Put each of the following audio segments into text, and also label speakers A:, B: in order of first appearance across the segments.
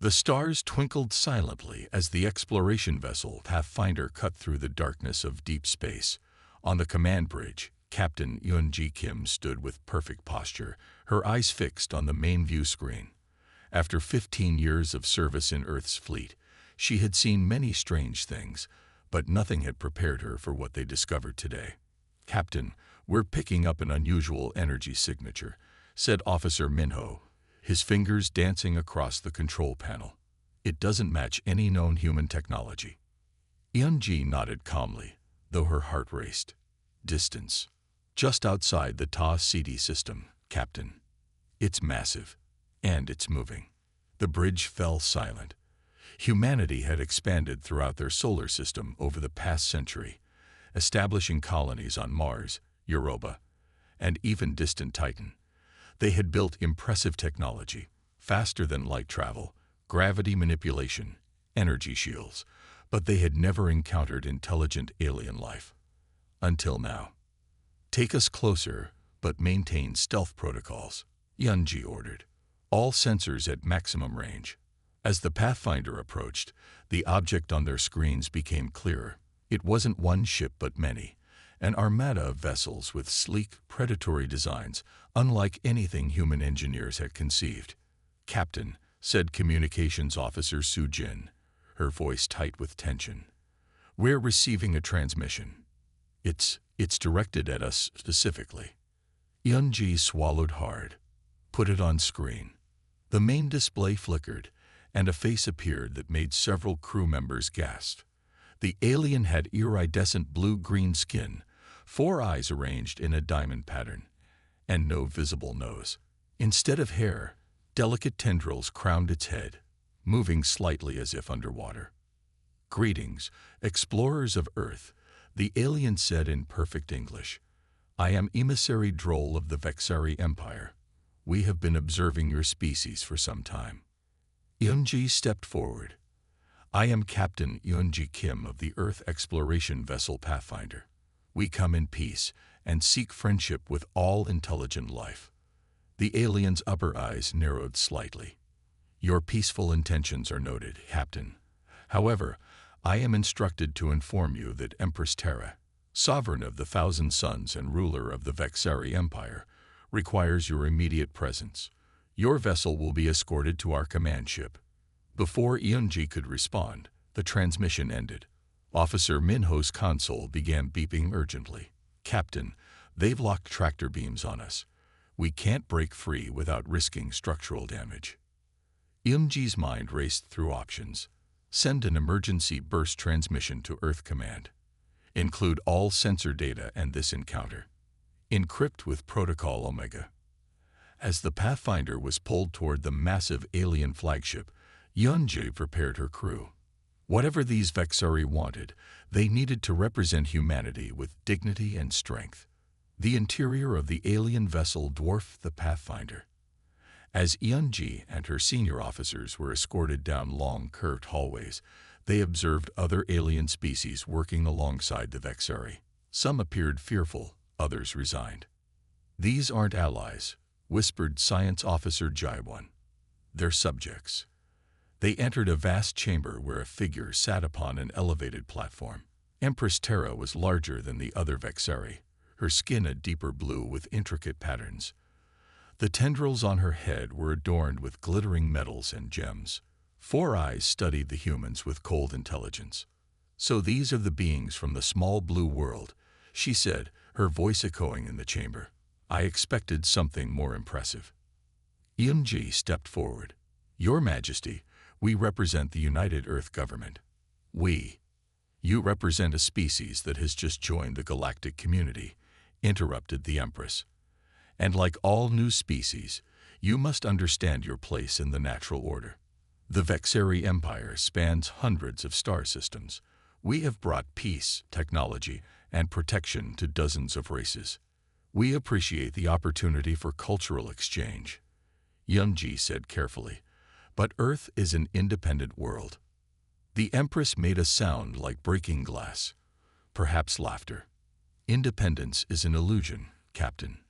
A: The stars twinkled silently as the exploration vessel Pathfinder cut through the darkness of deep space. On the command bridge, Captain Yun-Ji Kim stood with perfect posture, her eyes fixed on the main view screen. After 15 years of service in Earth's fleet, she had seen many strange things, but nothing had prepared her for what they discovered today. "Captain, we're picking up an unusual energy signature," said Officer Minho, his fingers dancing across the control panel. "It doesn't match any known human technology." Yun-Ji nodded calmly, though her heart raced. "Distance. Just outside the Ta-CD system, Captain. It's massive, and it's moving." The bridge fell silent. Humanity had expanded throughout their solar system over the past century, establishing colonies on Mars, Europa, and even distant Titan. They had built impressive technology, faster than light travel, gravity manipulation, energy shields, but they had never encountered intelligent alien life. Until now. "Take us closer, but maintain stealth protocols," Yun-Ji ordered. "All sensors at maximum range." As the Pathfinder approached, the object on their screens became clearer. It wasn't one ship but many, an armada of vessels with sleek, predatory designs, unlike anything human engineers had conceived. "Captain," said Communications Officer Su-Jin, her voice tight with tension, "we're receiving a transmission. It's directed at us specifically." Yun-Ji swallowed hard. "Put it on screen." The main display flickered, and a face appeared that made several crew members gasp. The alien had iridescent blue-green skin, 4 eyes arranged in a diamond pattern, and no visible nose. Instead of hair, delicate tendrils crowned its head, moving slightly as if underwater. "Greetings, explorers of Earth," the alien said in perfect English. "I am emissary Droll of the Vexari Empire. We have been observing your species for some time." Yun-Ji stepped forward. "I am Captain Yun-Ji Kim of the Earth exploration vessel Pathfinder. We come in peace and seek friendship with all intelligent life." The alien's upper eyes narrowed slightly. "Your peaceful intentions are noted, Captain. However, I am instructed to inform you that Empress Terra, sovereign of the Thousand Suns and ruler of the Vexari Empire, requires your immediate presence. Your vessel will be escorted to our command ship." Before Yun-Ji could respond, the transmission ended. Officer Minho's console began beeping urgently. "Captain, they've locked tractor beams on us. We can't break free without risking structural damage." Yun-Ji's mind raced through options. Send an emergency burst transmission to Earth Command. Include all sensor data and this encounter. Encrypt with Protocol Omega. As the Pathfinder was pulled toward the massive alien flagship, Yun-Ji prepared her crew. Whatever these Vexari wanted, they needed to represent humanity with dignity and strength. The interior of the alien vessel dwarfed the Pathfinder. As Yun-Ji and her senior officers were escorted down long, curved hallways, they observed other alien species working alongside the Vexari. Some appeared fearful, others resigned. "These aren't allies," whispered Science Officer Jaiwan. "They're subjects." They entered a vast chamber where a figure sat upon an elevated platform. Empress Terra was larger than the other Vexari, her skin a deeper blue with intricate patterns. The tendrils on her head were adorned with glittering metals and gems. 4 eyes studied the humans with cold intelligence. "So these are the beings from the small blue world," she said, her voice echoing in the chamber. "I expected something more impressive." Yun-Ji stepped forward. "Your Majesty, we represent the United Earth Government." "We? You represent a species that has just joined the galactic community," interrupted the Empress. "And like all new species, you must understand your place in the natural order. The Vexari Empire spans hundreds of star systems. We have brought peace, technology, and protection to dozens of races. We appreciate the opportunity for cultural exchange," Yun-Ji said carefully. "But Earth is an independent world." The Empress made a sound like breaking glass, perhaps laughter. "Independence is an illusion, Captain.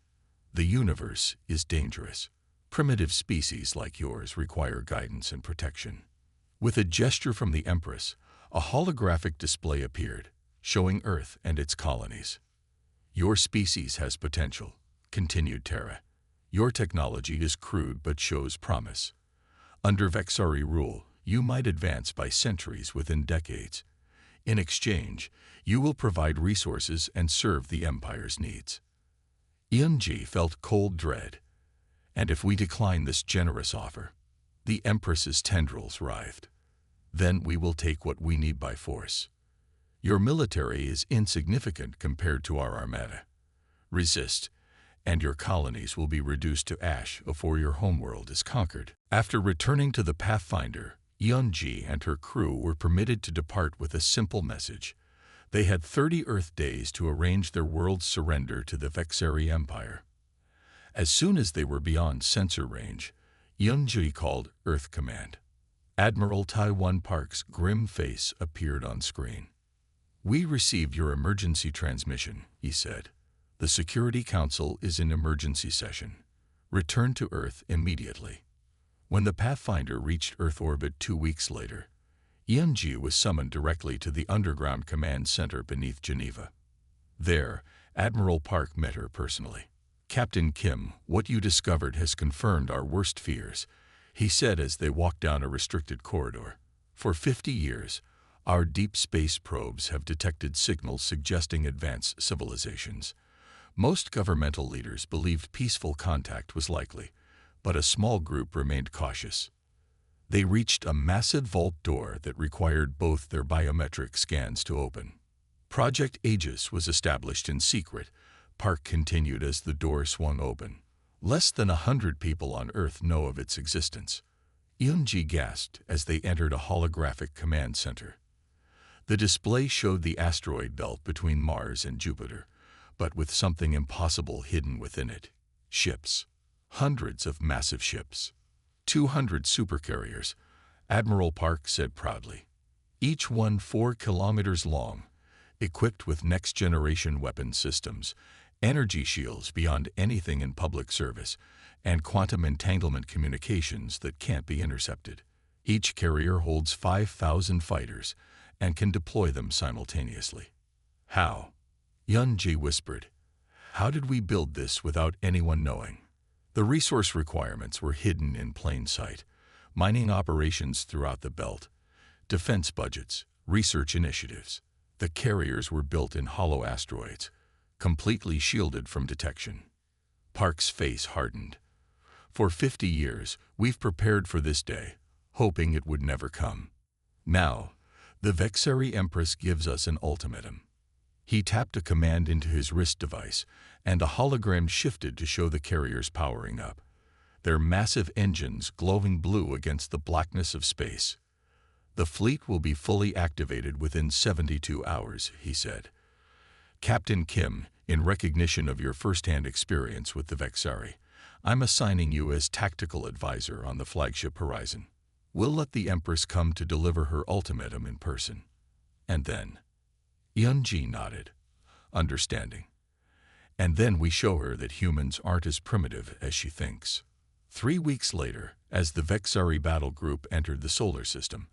A: The universe is dangerous. Primitive species like yours require guidance and protection." With a gesture from the Empress, a holographic display appeared, showing Earth and its colonies. "Your species has potential," continued Terra. "Your technology is crude but shows promise. Under Vexari rule, you might advance by centuries within decades. In exchange, you will provide resources and serve the Empire's needs." Yunji felt cold dread. And if we decline this generous offer? The Empress's tendrils writhed. "Then we will take what we need by force. Your military is insignificant compared to our armada. Resist, and your colonies will be reduced to ash before your homeworld is conquered." After returning to the Pathfinder, Yunji and her crew were permitted to depart with a simple message. They had 30 Earth days to arrange their world's surrender to the Vexari Empire. As soon as they were beyond sensor range, Yunji called Earth Command. Admiral Taiwan Park's grim face appeared on screen. "We received your emergency transmission," he said. "The Security Council is in emergency session. Return to Earth immediately." When the Pathfinder reached Earth orbit 2 weeks later, Yunji was summoned directly to the underground command center beneath Geneva. There, Admiral Park met her personally. "Captain Kim, what you discovered has confirmed our worst fears," he said as they walked down a restricted corridor. "For 50 years, our deep space probes have detected signals suggesting advanced civilizations. Most governmental leaders believed peaceful contact was likely, but a small group remained cautious. They reached a massive vault door that required both their biometric scans to open. Project Aegis was established in secret," Park continued as the door swung open. "Less than 100 people on Earth know of its existence." Yunji gasped as they entered a holographic command center. The display showed the asteroid belt between Mars and Jupiter, but with something impossible hidden within it. Ships. Hundreds of massive ships. 200 supercarriers, Admiral Park said proudly. Each one 4 kilometers long, equipped with next-generation weapon systems, energy shields beyond anything in public service, and quantum entanglement communications that can't be intercepted. Each carrier holds 5,000 fighters and can deploy them simultaneously. "How?" Yunji whispered. "How did we build this without anyone knowing?" The resource requirements were hidden in plain sight: mining operations throughout the belt, defense budgets, research initiatives. The carriers were built in hollow asteroids, completely shielded from detection. Park's face hardened. "For 50 years, we've prepared for this day, hoping it would never come. Now, the Vexari Empress gives us an ultimatum." He tapped a command into his wrist device, and a hologram shifted to show the carriers powering up, their massive engines glowing blue against the blackness of space. "The fleet will be fully activated within 72 hours, he said. "Captain Kim, in recognition of your first-hand experience with the Vexari, I'm assigning you as tactical advisor on the flagship Horizon. We'll let the Empress come to deliver her ultimatum in person. And then..." Yunji nodded, understanding. "And then we show her that humans aren't as primitive as she thinks." 3 weeks later, as the Vexari battle group entered the solar system,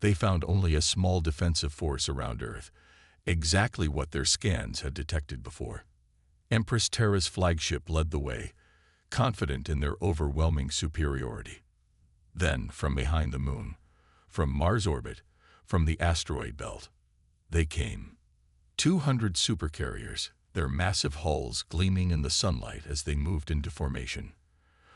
A: they found only a small defensive force around Earth, exactly what their scans had detected before. Empress Terra's flagship led the way, confident in their overwhelming superiority. Then, from behind the moon, from Mars orbit, from the asteroid belt, they came. 200 supercarriers, their massive hulls gleaming in the sunlight as they moved into formation.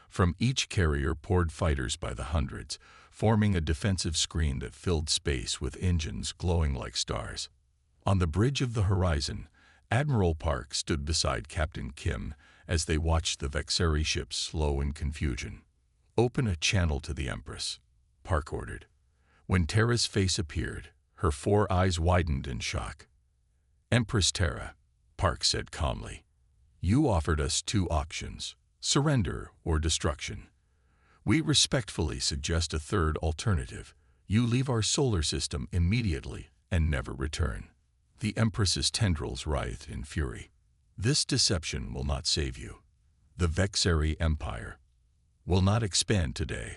A: From each carrier poured fighters by the hundreds, forming a defensive screen that filled space with engines glowing like stars. On the bridge of the Horizon, Admiral Park stood beside Captain Kim as they watched the Vexari ships slow in confusion. "Open a channel to the Empress," Park ordered. When Terra's face appeared, her 4 eyes widened in shock. "Empress Terra," Park said calmly, "you offered us 2 options, surrender or destruction. We respectfully suggest a third alternative. You leave our solar system immediately and never return." The Empress's tendrils writhed in fury. "This deception will not save you. The Vexari Empire will not expand today,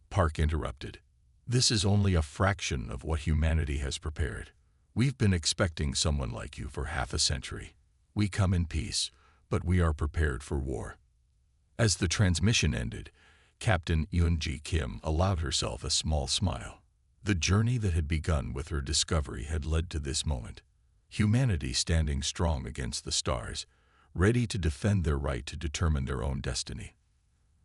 A: Park interrupted. This is only a fraction of what humanity has prepared. We've been expecting someone like you for half a century. We come in peace, but we are prepared for war. As the transmission ended, Captain Yoon-ji Kim allowed herself a small smile. The journey that had begun with her discovery had led to this moment. Humanity standing strong against the stars, ready to defend their right to determine their own destiny.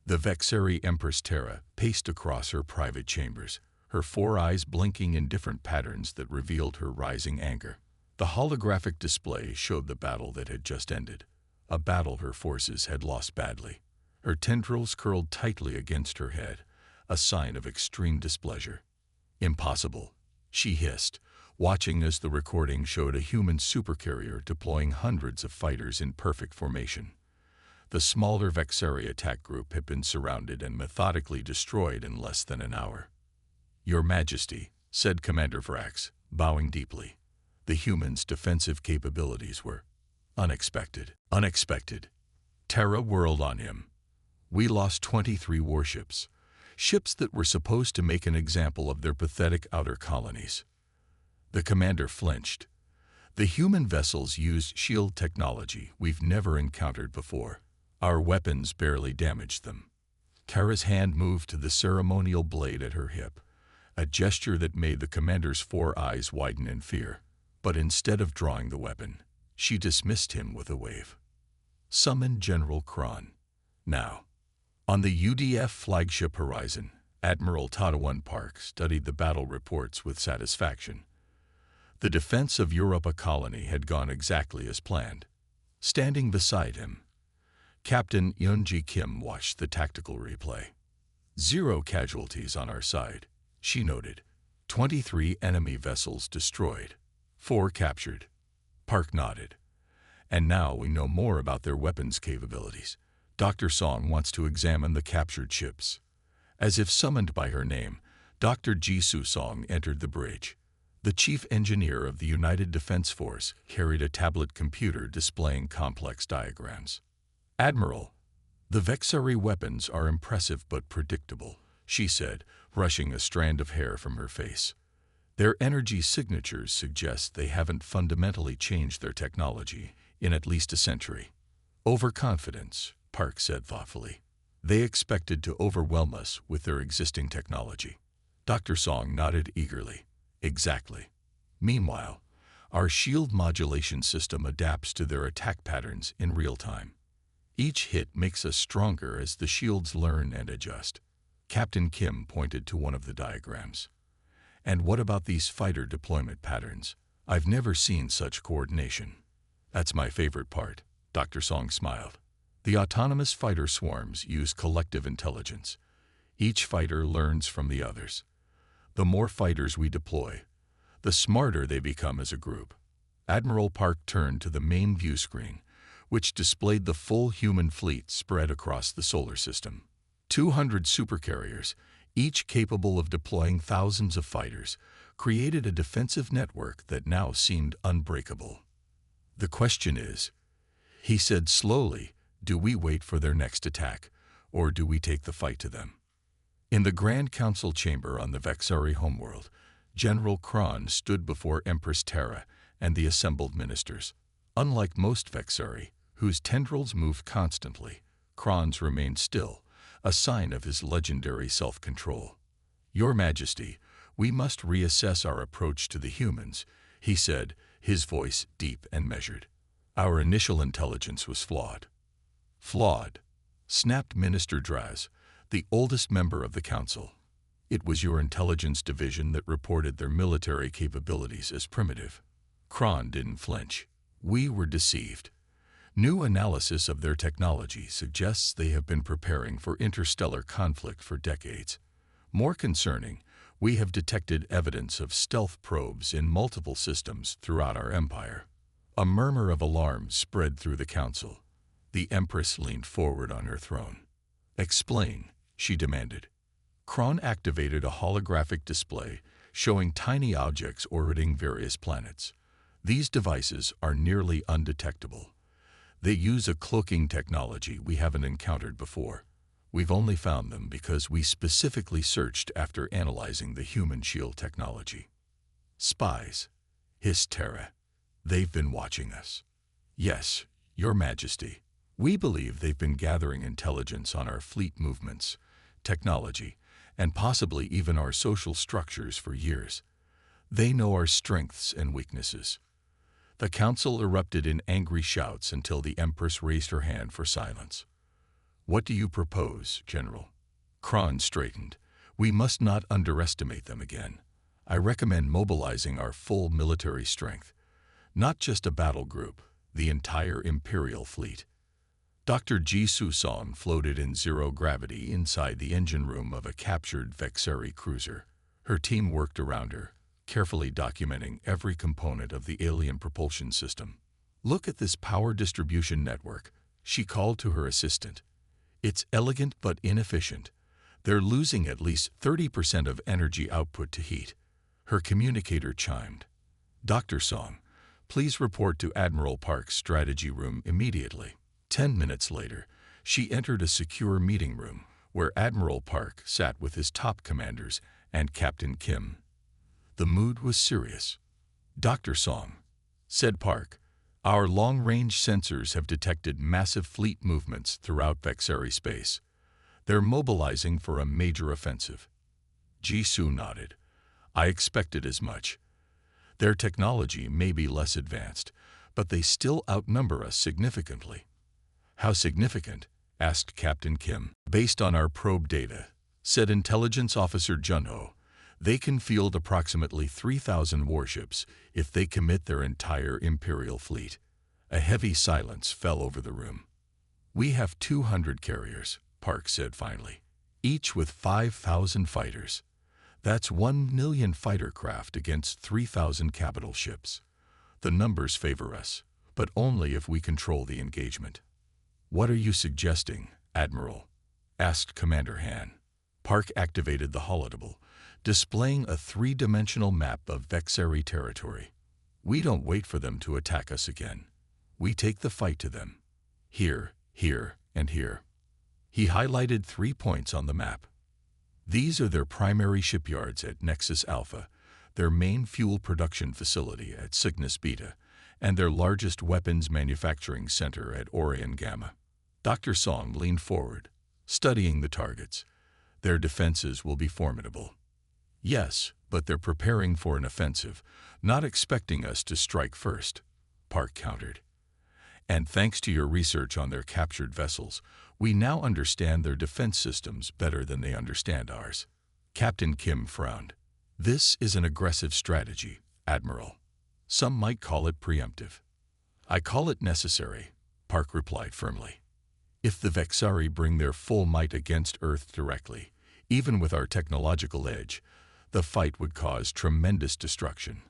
A: The Vexeri Empress Terra paced across her private chambers, her 4 eyes blinking in different patterns that revealed her rising anger. The holographic display showed the battle that had just ended, a battle her forces had lost badly. Her tendrils curled tightly against her head, a sign of extreme displeasure. Impossible, she hissed, watching as the recording showed a human supercarrier deploying hundreds of fighters in perfect formation. The smaller Vexeri attack group had been surrounded and methodically destroyed in less than an hour. Your Majesty, said Commander Vrax, bowing deeply. The humans' defensive capabilities were unexpected. Unexpected. Terra whirled on him. We lost 23 warships, ships that were supposed to make an example of their pathetic outer colonies. The commander flinched. The human vessels used shield technology we've never encountered before. Our weapons barely damaged them. Terra's hand moved to the ceremonial blade at her hip, a gesture that made the commander's 4 eyes widen in fear. But instead of drawing the weapon, she dismissed him with a wave. Summon General Kron. Now. On the UDF flagship horizon, Admiral Tadawon Park studied the battle reports with satisfaction. The defense of Europa colony had gone exactly as planned. Standing beside him, Captain Yoon-ji Kim watched the tactical replay. 0 casualties on our side, she noted. 23 enemy vessels destroyed. 4 captured. Park nodded. And now we know more about their weapons capabilities. Dr. Song wants to examine the captured ships. As if summoned by her name, Dr. Jisoo Song entered the bridge. The chief engineer of the United Defense Force carried a tablet computer displaying complex diagrams. Admiral, the Vexeri weapons are impressive but predictable, she said, brushing a strand of hair from her face. Their energy signatures suggest they haven't fundamentally changed their technology in at least a century. Overconfidence, Park said thoughtfully. They expected to overwhelm us with their existing technology. Dr. Song nodded eagerly. Exactly. Meanwhile, our shield modulation system adapts to their attack patterns in real time. Each hit makes us stronger as the shields learn and adjust. Captain Kim pointed to one of the diagrams. And what about these fighter deployment patterns? I've never seen such coordination. That's my favorite part, Dr. Song smiled. The autonomous fighter swarms use collective intelligence. Each fighter learns from the others. The more fighters we deploy, the smarter they become as a group. Admiral Park turned to the main view screen, which displayed the full human fleet spread across the solar system. 200 supercarriers, each capable of deploying thousands of fighters, created a defensive network that now seemed unbreakable. The question is, he said slowly, do we wait for their next attack, or do we take the fight to them? In the Grand Council chamber on the Vexeri homeworld, General Kron stood before Empress Terra and the assembled ministers. Unlike most Vexeri, whose tendrils moved constantly, Kron's remained still, a sign of his legendary self-control. Your Majesty, we must reassess our approach to the humans, he said, his voice deep and measured. Our initial intelligence was flawed. Flawed, snapped Minister Draz, the oldest member of the council. It was your intelligence division that reported their military capabilities as primitive. Kron didn't flinch. We were deceived. New analysis of their technology suggests they have been preparing for interstellar conflict for decades. More concerning, we have detected evidence of stealth probes in multiple systems throughout our empire. A murmur of alarm spread through the council. The Empress leaned forward on her throne. Explain, she demanded. Kron activated a holographic display showing tiny objects orbiting various planets. These devices are nearly undetectable. They use a cloaking technology we haven't encountered before. We've only found them because we specifically searched after analyzing the human shield technology. Spies, hissed Terra. They've been watching us. Yes, Your Majesty. We believe they've been gathering intelligence on our fleet movements, technology, and possibly even our social structures for years. They know our strengths and weaknesses. The council erupted in angry shouts until the Empress raised her hand for silence. What do you propose, General? Kron straightened. We must not underestimate them again. I recommend mobilizing our full military strength. Not just a battle group, the entire Imperial fleet. Dr. Jisoo Song floated in zero gravity inside the engine room of a captured Vexeri cruiser. Her team worked around her, carefully documenting every component of the alien propulsion system. Look at this power distribution network, she called to her assistant. It's elegant but inefficient. They're losing at least 30% of energy output to heat. Her communicator chimed. Dr. Song, please report to Admiral Park's strategy room immediately. 10 minutes later, she entered a secure meeting room where Admiral Park sat with his top commanders and Captain Kim. The mood was serious. Dr. Song, said Park, our long-range sensors have detected massive fleet movements throughout Vexeri space. They're mobilizing for a major offensive. Jisoo nodded. I expected as much. Their technology may be less advanced, but they still outnumber us significantly. How significant? Asked Captain Kim. Based on our probe data, said Intelligence Officer Junho, they can field approximately 3,000 warships if they commit their entire Imperial fleet. A heavy silence fell over the room. We have 200 carriers, Park said finally, each with 5,000 fighters. That's 1 million fighter craft against 3,000 capital ships. The numbers favor us, but only if we control the engagement. What are you suggesting, Admiral? Asked Commander Han. Park activated the holodeble, displaying a 3-dimensional map of Vexeri territory. We don't wait for them to attack us again. We take the fight to them. Here, here, and here. He highlighted 3 points on the map. These are their primary shipyards at Nexus Alpha, their main fuel production facility at Cygnus Beta, and their largest weapons manufacturing center at Orion Gamma. Dr. Song leaned forward, studying the targets. Their defenses will be formidable. Yes, but they're preparing for an offensive, not expecting us to strike first, Park countered. And thanks to your research on their captured vessels, we now understand their defense systems better than they understand ours. Captain Kim frowned. This is an aggressive strategy, Admiral. Some might call it preemptive. I call it necessary, Park replied firmly. If the Vexari bring their full might against Earth directly, even with our technological edge, the fight would cause tremendous destruction.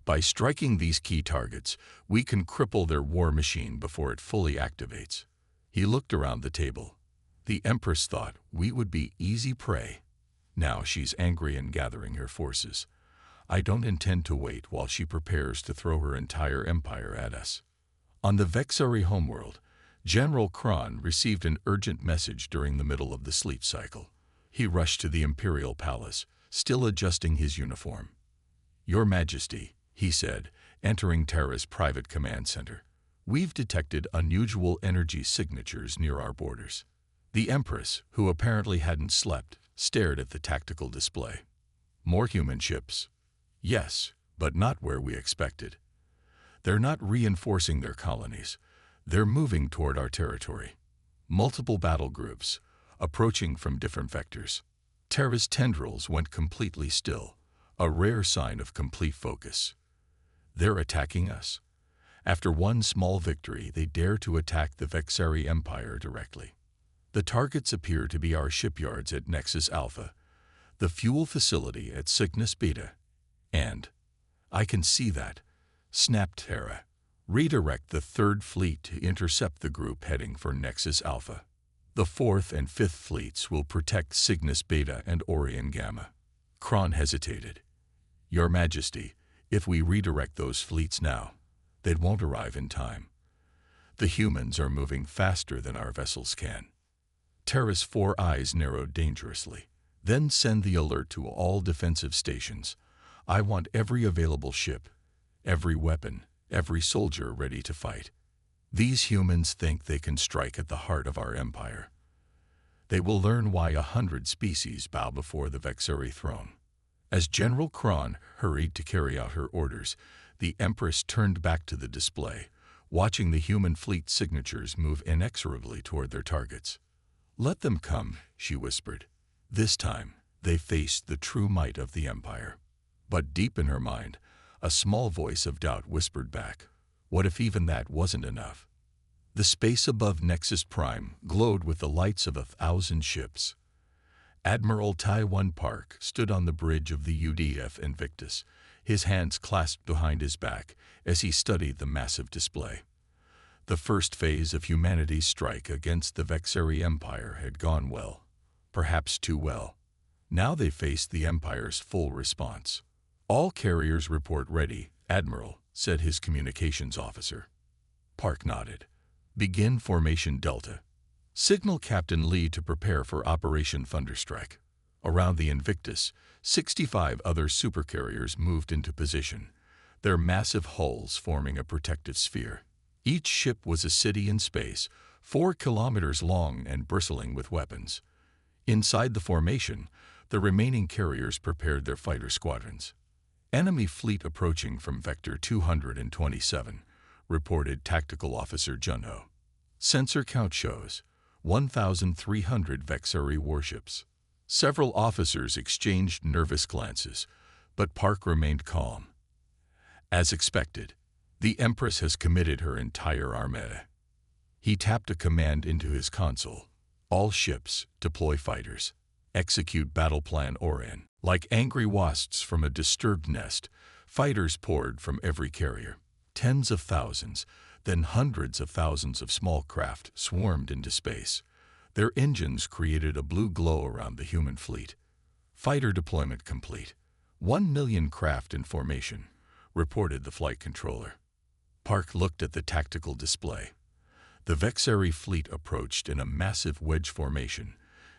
A: By striking these key targets, we can cripple their war machine before it fully activates. He looked around the table. The Empress thought we would be easy prey. Now she's angry and gathering her forces. I don't intend to wait while she prepares to throw her entire empire at us. On the Vexari homeworld, General Kron received an urgent message during the middle of the sleep cycle. He rushed to the Imperial Palace, still adjusting his uniform. Your Majesty, he said, entering Terra's private command center. We've detected unusual energy signatures near our borders. The Empress, who apparently hadn't slept, stared at the tactical display. More human ships. Yes, but not where we expected. They're not reinforcing their colonies. They're moving toward our territory. Multiple battle groups, approaching from different vectors. Terra's tendrils went completely still, a rare sign of complete focus. They're attacking us. After one small victory, they dare to attack the Vexeri Empire directly. The targets appear to be our shipyards at Nexus Alpha, the fuel facility at Cygnus Beta, and I can see that, snapped Terra. Redirect the 3rd Fleet to intercept the group heading for Nexus Alpha. The 4th and 5th Fleets will protect Cygnus Beta and Orion Gamma. Kron hesitated. Your Majesty, if we redirect those fleets now, they won't arrive in time. The humans are moving faster than our vessels can. Terra's 4 eyes narrowed dangerously. Then send the alert to all defensive stations. I want every available ship, every weapon, every soldier ready to fight. These humans think they can strike at the heart of our empire. They will learn why 100 species bow before the Vexeri throne. As General Kron hurried to carry out her orders, the Empress turned back to the display, watching the human fleet signatures move inexorably toward their targets. "Let them come," she whispered. This time, they faced the true might of the Empire. But deep in her mind, a small voice of doubt whispered back, what if even that wasn't enough? The space above Nexus Prime glowed with the lights of 1,000 ships. Admiral Taiwan Park stood on the bridge of the UDF Invictus, his hands clasped behind his back as he studied the massive display. The first phase of humanity's strike against the Vexeri Empire had gone well, perhaps too well. Now they faced the Empire's full response. "All carriers report ready, Admiral," said his communications officer. Park nodded. "Begin Formation Delta. Signal Captain Lee to prepare for Operation Thunderstrike." Around the Invictus, 65 other supercarriers moved into position, their massive hulls forming a protective sphere. Each ship was a city in space, 4 kilometers long and bristling with weapons. Inside the formation, the remaining carriers prepared their fighter squadrons. "Enemy fleet approaching from Vector 227, reported Tactical Officer Junho. "Sensor count shows 1,300 Vexeri warships." Several officers exchanged nervous glances, but Park remained calm. As expected, the Empress has committed her entire armada. He tapped a command into his console. "All ships, deploy fighters. Execute Battle Plan Orion." Like angry wasps from a disturbed nest, fighters poured from every carrier. Tens of thousands, then hundreds of thousands of small craft swarmed into space. Their engines created a blue glow around the human fleet. "Fighter deployment complete. 1 million craft in formation," reported the flight controller. Park looked at the tactical display. The Vexeri fleet approached in a massive wedge formation,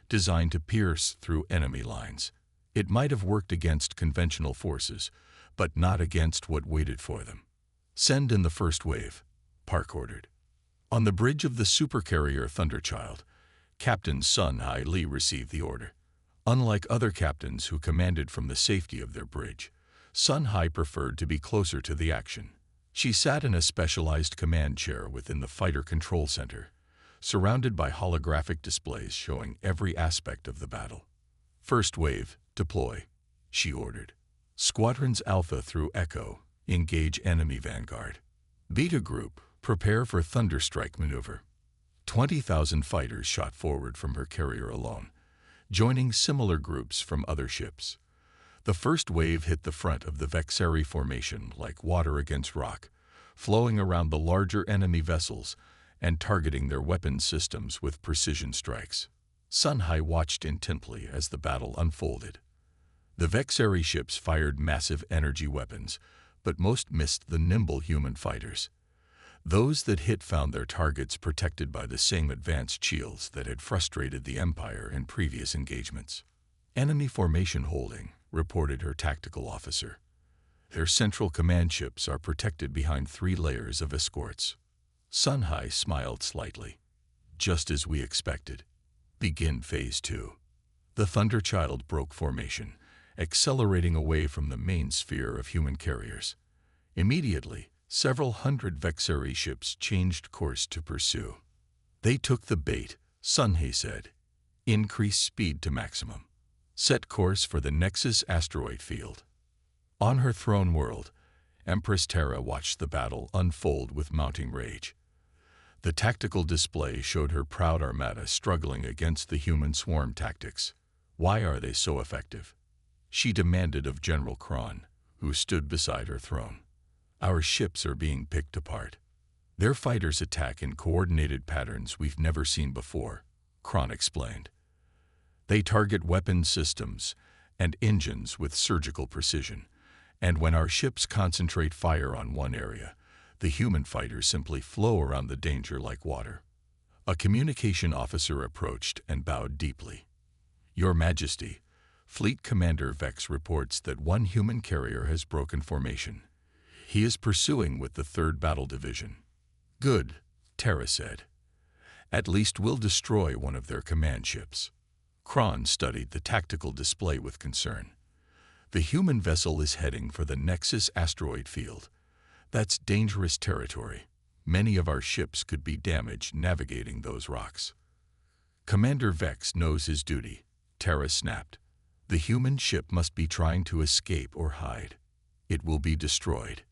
A: designed to pierce through enemy lines. It might have worked against conventional forces, but not against what waited for them. "Send in the first wave," Park ordered. On the bridge of the supercarrier Thunderchild, Captain Sun Hai Lee received the order. Unlike other captains who commanded from the safety of their bridge, Sun Hai preferred to be closer to the action. She sat in a specialized command chair within the fighter control center, surrounded by holographic displays showing every aspect of the battle. "First wave, deploy," she ordered. "Squadrons Alpha through Echo, engage enemy vanguard. Beta Group, prepare for Thunderstrike maneuver." 20,000 fighters shot forward from her carrier alone, joining similar groups from other ships. The first wave hit the front of the Vexeri formation like water against rock, flowing around the larger enemy vessels and targeting their weapons systems with precision strikes. Sun Hai watched intently as the battle unfolded. The Vexeri ships fired massive energy weapons, but most missed the nimble human fighters. Those that hit found their targets protected by the same advanced shields that had frustrated the Empire in previous engagements. "Enemy formation holding," reported her tactical officer. "Their central command ships are protected behind 3 layers of escorts." Sun Hai smiled slightly. "Just as we expected. Begin Phase 2. The Thunderchild broke formation, accelerating away from the main sphere of human carriers. Immediately, several hundred Vexeri ships changed course to pursue. "They took the bait," Sun Hai said. "Increase speed to maximum. Set course for the Nexus asteroid field." On her throne world, Empress Terra watched the battle unfold with mounting rage. The tactical display showed her proud armada struggling against the human swarm tactics. Why are they so effective? She demanded of General Kron, who stood beside her throne. "Our ships are being picked apart. Their fighters attack in coordinated patterns we've never seen before," Kron explained. "They target weapon systems and engines with surgical precision, and when our ships concentrate fire on one area, the human fighters simply flow around the danger like water." A communication officer approached and bowed deeply. Your Majesty, Fleet Commander Vex reports that one human carrier has broken formation. He is pursuing with the 3rd Battle Division. Good, Terra said. At least we'll destroy one of their command ships. Kron studied the tactical display with concern. The human vessel is heading for the Nexus asteroid field. That's dangerous territory. Many of our ships could be damaged navigating those rocks. Commander Vex knows his duty, Terra snapped. The human ship must be trying to escape or hide. It will be destroyed.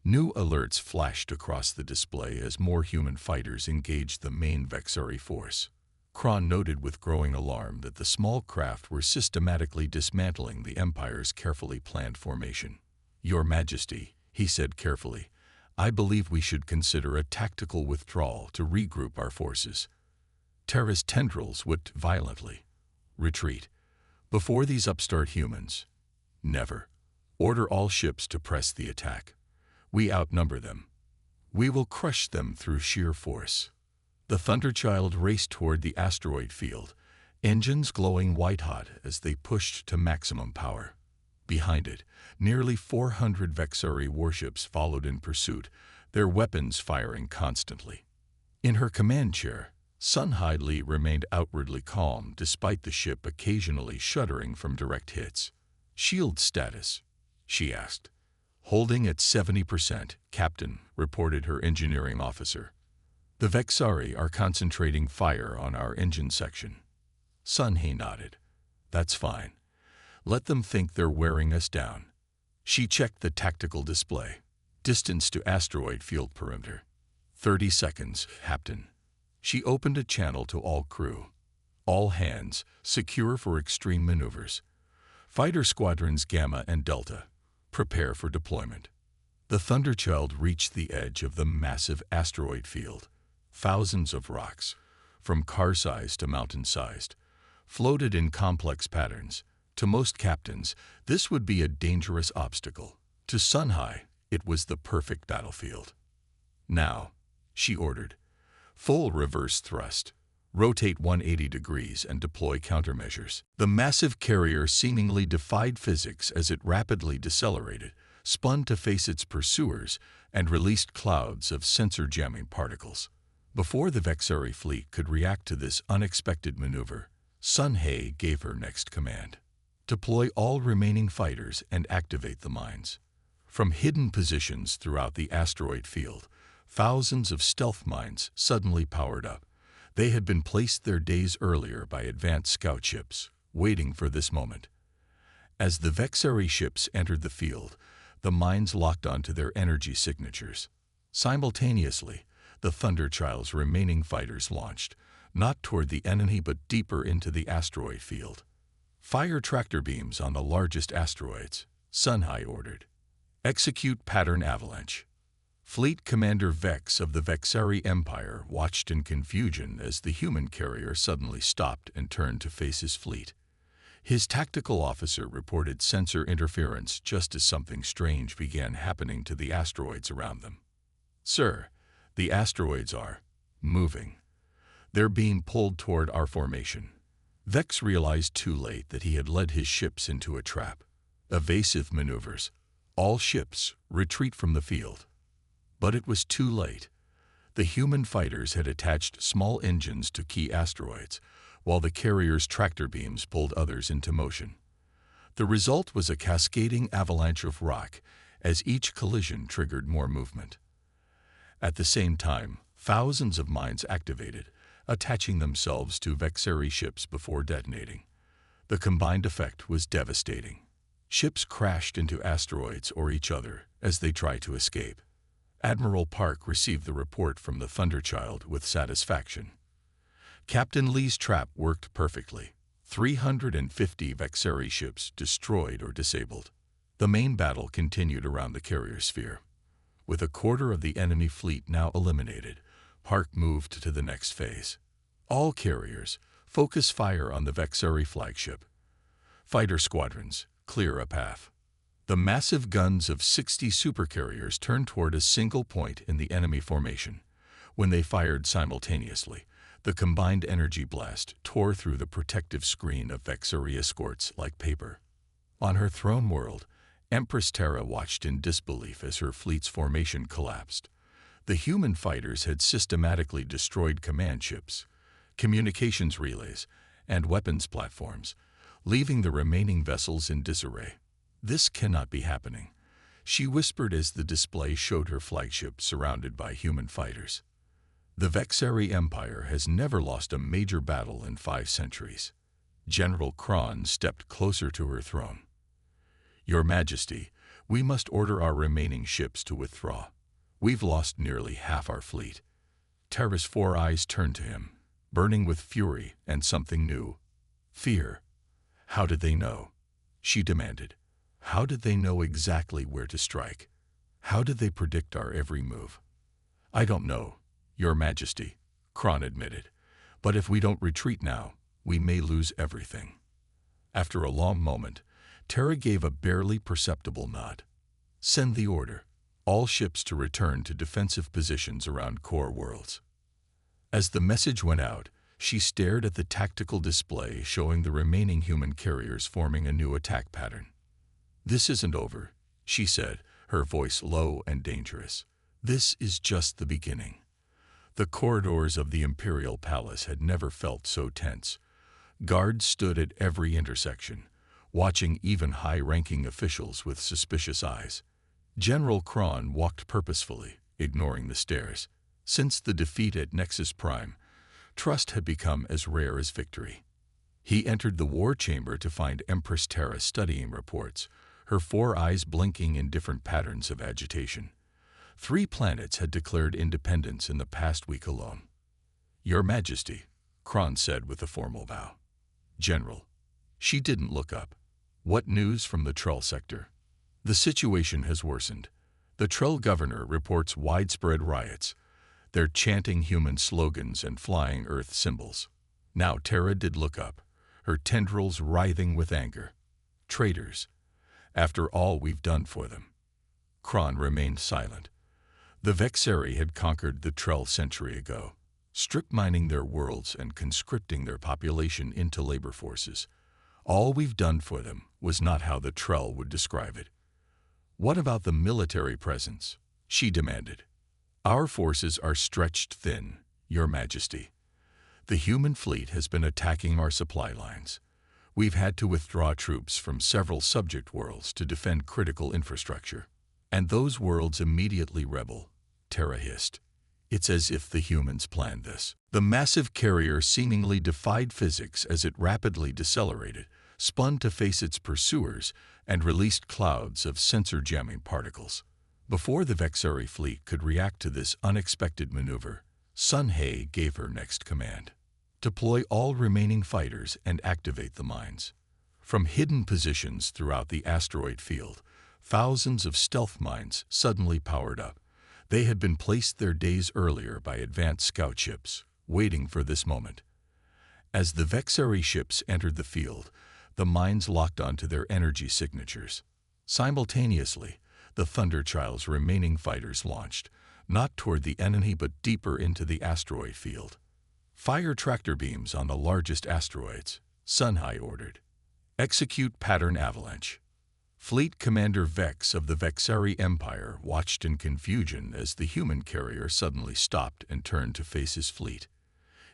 A: New alerts flashed across the display as more human fighters engaged the main Vexari force. Kron noted with growing alarm that the small craft were systematically dismantling the Empire's carefully planned formation. Your Majesty, he said carefully, I believe we should consider a tactical withdrawal to regroup our forces. Terra's tendrils whipped violently. Retreat. Before these upstart humans. Never. Order all ships to press the attack. We outnumber them. We will crush them through sheer force. The Thunderchild raced toward the asteroid field, engines glowing white-hot as they pushed to maximum power. Behind it, nearly 400 Vexari warships followed in pursuit, their weapons firing constantly. In her command chair, Sun Li remained outwardly calm despite the ship occasionally shuddering from direct hits. Shield status, she asked. Holding at 70%, Captain, reported her engineering officer. The Vexari are concentrating fire on our engine section. Sun He nodded. That's fine. Let them think they're wearing us down. She checked the tactical display. Distance to asteroid field perimeter. 30 seconds, Captain. She opened a channel to all crew. All hands, secure for extreme maneuvers. Fighter squadrons Gamma and Delta, prepare for deployment. The Thunderchild reached the edge of the massive asteroid field. Thousands of rocks, from car-sized to mountain-sized, floated in complex patterns. To most captains, this would be a dangerous obstacle. To Sun Hai, it was the perfect battlefield. Now, she ordered, full reverse thrust. Rotate 180 degrees and deploy countermeasures. The massive carrier seemingly defied physics as it rapidly decelerated, spun to face its pursuers, and released clouds of sensor-jamming particles. Before the Vexari fleet could react to this unexpected maneuver, Sun He gave her next command. Deploy all remaining fighters and activate the mines. From hidden positions throughout the asteroid field, thousands of stealth mines suddenly powered up. They had been placed there days earlier by advanced scout ships, waiting for this moment. As the Vexari ships entered the field, the mines locked onto their energy signatures. Simultaneously, the Thunderchild's remaining fighters launched, not toward the enemy but deeper into the asteroid field. Fire tractor beams on the largest asteroids, Sun Hai ordered. Execute pattern avalanche. Fleet Commander Vex of the Vexari Empire watched in confusion as the human carrier suddenly stopped and turned to face his fleet. His tactical officer reported sensor interference just as something strange began happening to the asteroids around them. Sir, the asteroids are moving. They're being pulled toward our formation. Vex realized too late that he had led his ships into a trap. Evasive maneuvers. All ships retreat from the field. But it was too late. The human fighters had attached small engines to key asteroids, while the carrier's tractor beams pulled others into motion. The result was a cascading avalanche of rock, as each collision triggered more movement. At the same time, thousands of mines activated, attaching themselves to Vexari ships before detonating. The combined effect was devastating. Ships crashed into asteroids or each other as they tried to escape. Admiral Park received the report from the Thunderchild with satisfaction. Captain Lee's trap worked perfectly. 350 Vexari ships destroyed or disabled. The main battle continued around the carrier sphere. With a quarter of the enemy fleet now eliminated, Park moved to the next phase. All carriers, focus fire on the Vexari flagship. Fighter squadrons, clear a path. The massive guns of 60 supercarriers turned toward a single point in the enemy formation. When they fired simultaneously, The combined energy blast tore through the protective screen of Vexari escorts like paper. On her throne world, Empress Terra watched in disbelief as her fleet's formation collapsed. The human fighters had systematically destroyed command ships, communications relays, and weapons platforms, leaving the remaining vessels in disarray. "This cannot be happening," she whispered as the display showed her flagship surrounded by human fighters. The Vexari Empire has never lost a major battle in 5 centuries. General Kron stepped closer to her throne. "Your Majesty, we must order our remaining ships to withdraw. We've lost nearly half our fleet." Terra's 4 eyes turned to him, burning with fury and something new: fear. "How did they know?" she demanded. "How did they know exactly where to strike? How did they predict our every move?" "I don't know, Your Majesty," Kron admitted. "But if we don't retreat now, we may lose everything." After a long moment, Terra gave a barely perceptible nod. "Send the order. All ships to return to defensive positions around core worlds." As the message went out, she stared at the tactical display showing the remaining human carriers forming a new attack pattern. "This isn't over," she said, her voice low and dangerous. "This is just the beginning." The corridors of the Imperial Palace had never felt so tense. Guards stood at every intersection, watching even high-ranking officials with suspicious eyes. General Kron walked purposefully, ignoring the stares. Since the defeat at Nexus Prime, trust had become as rare as victory. He entered the war chamber to find Empress Terra studying reports, her 4 eyes blinking in different patterns of agitation. 3 planets had declared independence in the past week alone. "Your Majesty," Kron said with a formal bow. "General." She didn't look up. "What news from the Trull sector?" "The situation has worsened. The Trull governor reports widespread riots. They're chanting human slogans and flying Earth symbols." Now Terra did look up, her tendrils writhing with anger. "Traitors. After all we've done for them." Kron remained silent. The Vexari had conquered the Trull century ago, strip mining their worlds and conscripting their population into labor forces. All we've done for them was not how the Trull would describe it. "What about the military presence?" she demanded. "Our forces are stretched thin, Your Majesty. The human fleet has been attacking our supply lines. We've had to withdraw troops from several subject worlds to defend critical infrastructure. And those worlds immediately rebel," Terra hissed. "It's as if the humans planned this." The massive carrier seemingly defied physics as it rapidly decelerated, spun to face its pursuers, and released clouds of sensor-jamming particles. Before the Vexari fleet could react to this unexpected maneuver, Sun He gave her next command: deploy all remaining fighters and activate the mines. From hidden positions throughout the asteroid field, thousands of stealth mines suddenly powered up. They had been placed there days earlier by advanced scout ships, waiting for this moment. As the Vexari ships entered the field, the mines locked onto their energy signatures. Simultaneously, the Thunderchild's remaining fighters launched, not toward the enemy but deeper into the asteroid field. "Fire tractor beams on the largest asteroids," Sun He ordered. "Execute pattern avalanche." Fleet Commander Vex of the Vexari Empire watched in confusion as the human carrier suddenly stopped and turned to face his fleet.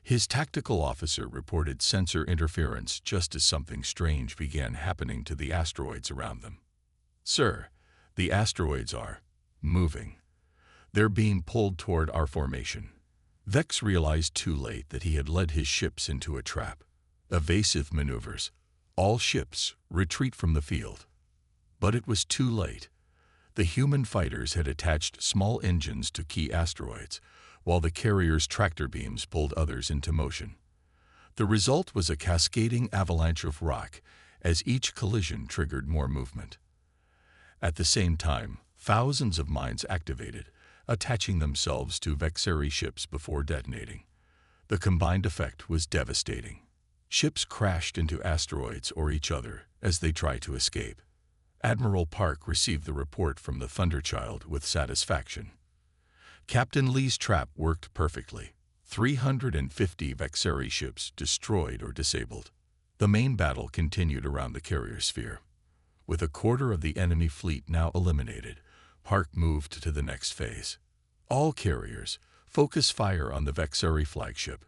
A: His tactical officer reported sensor interference just as something strange began happening to the asteroids around them. "Sir, the asteroids are moving. They're being pulled toward our formation." Vex realized too late that he had led his ships into a trap. Evasive maneuvers. "All ships, retreat from the field." But it was too late. The human fighters had attached small engines to key asteroids, while the carrier's tractor beams pulled others into motion. The result was a cascading avalanche of rock, as each collision triggered more movement. At the same time, thousands of mines activated, attaching themselves to Vexari ships before detonating. The combined effect was devastating. Ships crashed into asteroids or each other as they tried to escape. Admiral Park received the report from the Thunderchild with satisfaction. Captain Lee's trap worked perfectly. 350 Vexeri ships destroyed or disabled. The main battle continued around the carrier sphere. With a quarter of the enemy fleet now eliminated, Park moved to the next phase. All carriers, focus fire on the Vexeri flagship.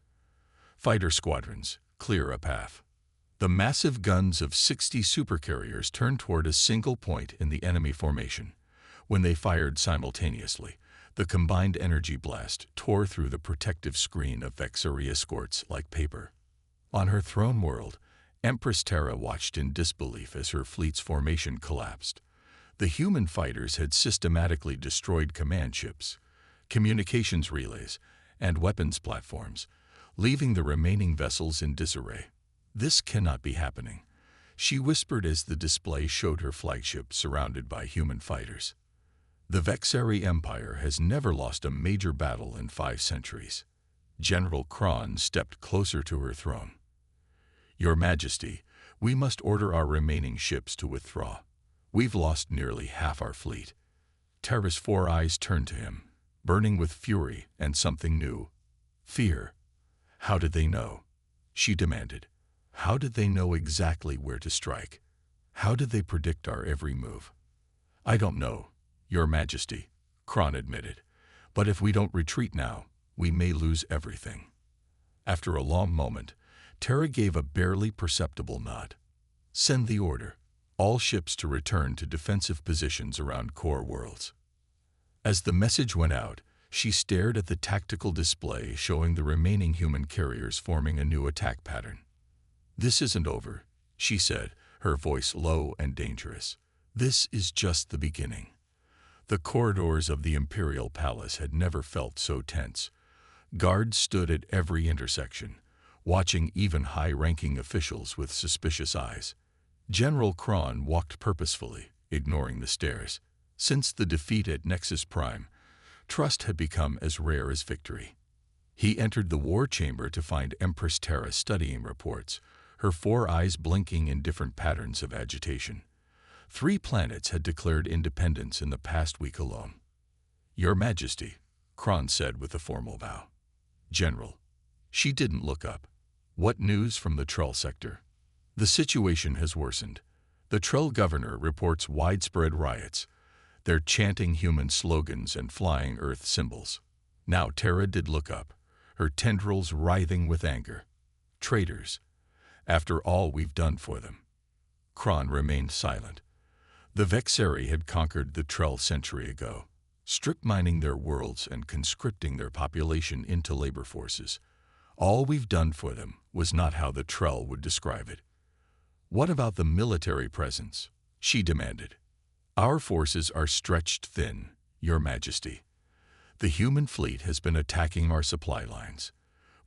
A: Fighter squadrons, clear a path. The massive guns of 60 supercarriers turned toward a single point in the enemy formation. When they fired simultaneously, the combined energy blast tore through the protective screen of Vexeri escorts like paper. On her throne world, Empress Terra watched in disbelief as her fleet's formation collapsed. The human fighters had systematically destroyed command ships, communications relays, and weapons platforms, leaving the remaining vessels in disarray. "This cannot be happening," she whispered as the display showed her flagship surrounded by human fighters. The Vexeri Empire has never lost a major battle in 5 centuries. General Kron stepped closer to her throne. "Your Majesty, we must order our remaining ships to withdraw. We've lost nearly half our fleet." Terra's 4 eyes turned to him, burning with fury and something new. Fear. "How did they know?" she demanded. "How did they know exactly where to strike? How did they predict our every move?" "I don't know, Your Majesty," Kron admitted. "But if we don't retreat now, we may lose everything." After a long moment, Terra gave a barely perceptible nod. "Send the order. All ships to return to defensive positions around core worlds." As the message went out, she stared at the tactical display showing the remaining human carriers forming a new attack pattern. "This isn't over," she said, her voice low and dangerous. "This is just the beginning." The corridors of the Imperial Palace had never felt so tense. Guards stood at every intersection, watching even high-ranking officials with suspicious eyes. General Kron walked purposefully, ignoring the stares. Since the defeat at Nexus Prime, trust had become as rare as victory. He entered the war chamber to find Empress Terra studying reports, her 4 eyes blinking in different patterns of agitation. 3 planets had declared independence in the past week alone. "Your Majesty," Kron said with a formal bow. "General." She didn't look up. "What news from the Trull sector?" "The situation has worsened. The Trull governor reports widespread riots. They're chanting human slogans and flying Earth symbols." Now Terra did look up, her tendrils writhing with anger. "Traitors. After all we've done for them." Kron remained silent. The Vexeri had conquered the Trull a century ago, strip mining their worlds and conscripting their population into labor forces. All we've done for them was not how the Trull would describe it. "What about the military presence?" she demanded. "Our forces are stretched thin, Your Majesty. The human fleet has been attacking our supply lines.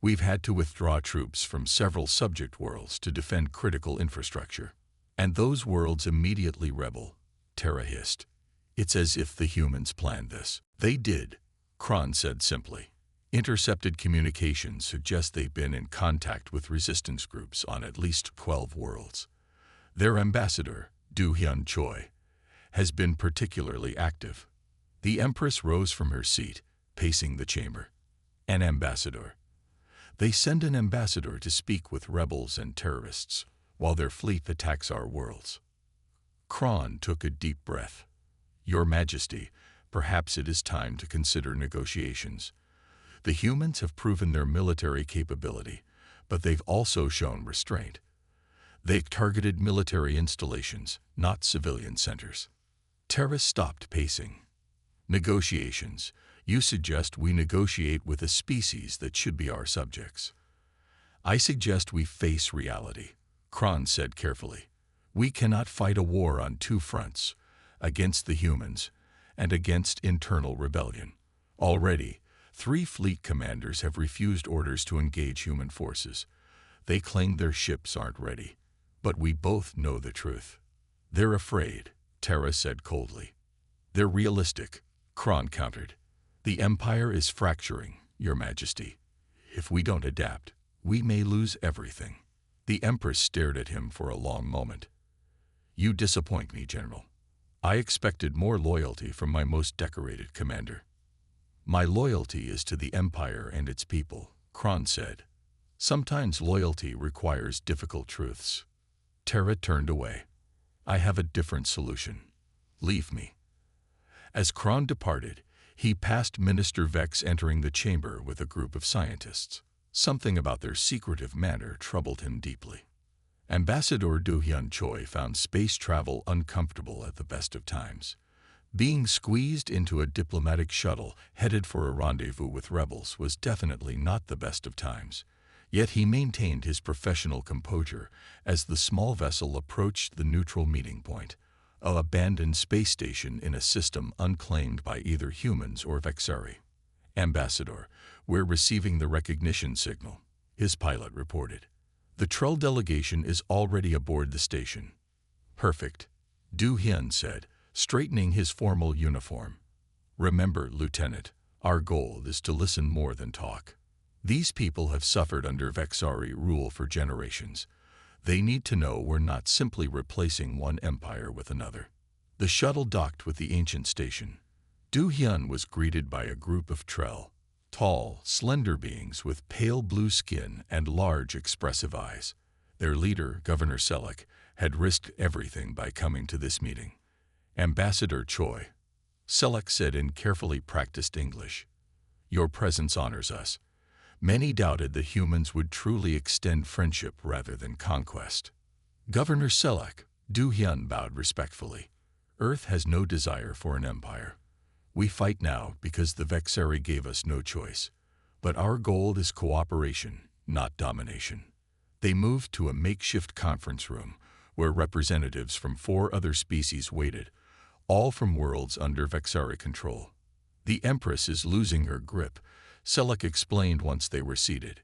A: We've had to withdraw troops from several subject worlds to defend critical infrastructure. And those worlds immediately rebel," Terra hissed. "It's as if the humans planned this." "They did," Kron said simply. "Intercepted communications suggest they've been in contact with resistance groups on at least 12 worlds. Their ambassador, Du Hyun Choi, has been particularly active." The Empress rose from her seat, pacing the chamber. "An ambassador? They send an ambassador to speak with rebels and terrorists, while their fleet attacks our worlds." Kron took a deep breath. "Your Majesty, perhaps it is time to consider negotiations. The humans have proven their military capability, but they've also shown restraint. They've targeted military installations, not civilian centers." Terra stopped pacing. "Negotiations. You suggest we negotiate with a species that should be our subjects." "I suggest we face reality," Kron said carefully. "We cannot fight a war on 2 fronts, against the humans and against internal rebellion. Already, 3 fleet commanders have refused orders to engage human forces. They claim their ships aren't ready, but we both know the truth." "They're afraid," Terra said coldly. "They're realistic," Kron countered. "The Empire is fracturing, Your Majesty. If we don't adapt, we may lose everything." The Empress stared at him for a long moment. "You disappoint me, General. I expected more loyalty from my most decorated commander." "My loyalty is to the Empire and its people," Kron said. Sometimes loyalty requires difficult truths. Terra turned away. I have a different solution. Leave me. As Kron departed, he passed Minister Vex entering the chamber with a group of scientists. Something about their secretive manner troubled him deeply. Ambassador Do Hyun Choi found space travel uncomfortable at the best of times. Being squeezed into a diplomatic shuttle headed for a rendezvous with rebels was definitely not the best of times. Yet he maintained his professional composure as the small vessel approached the neutral meeting point, an abandoned space station in a system unclaimed by either humans or Vexari. Ambassador, we're receiving the recognition signal, his pilot reported. The Trull delegation is already aboard the station. Perfect, Do Hyun said, straightening his formal uniform. Remember, Lieutenant, our goal is to listen more than talk. These people have suffered under Vexari rule for generations. They need to know we're not simply replacing one empire with another. The shuttle docked with the ancient station. Do Hyun was greeted by a group of Trell, tall, slender beings with pale blue skin and large, expressive eyes. Their leader, Governor Selleck, had risked everything by coming to this meeting. Ambassador Choi, Selleck said in carefully practiced English, your presence honors us. Many doubted the humans would truly extend friendship rather than conquest. Governor Selleck, Do Hyun bowed respectfully. Earth has no desire for an empire. We fight now because the Vexari gave us no choice. But our goal is cooperation, not domination. They moved to a makeshift conference room where representatives from 4 other species waited, all from worlds under Vexari control. The Empress is losing her grip, Selleck explained once they were seated.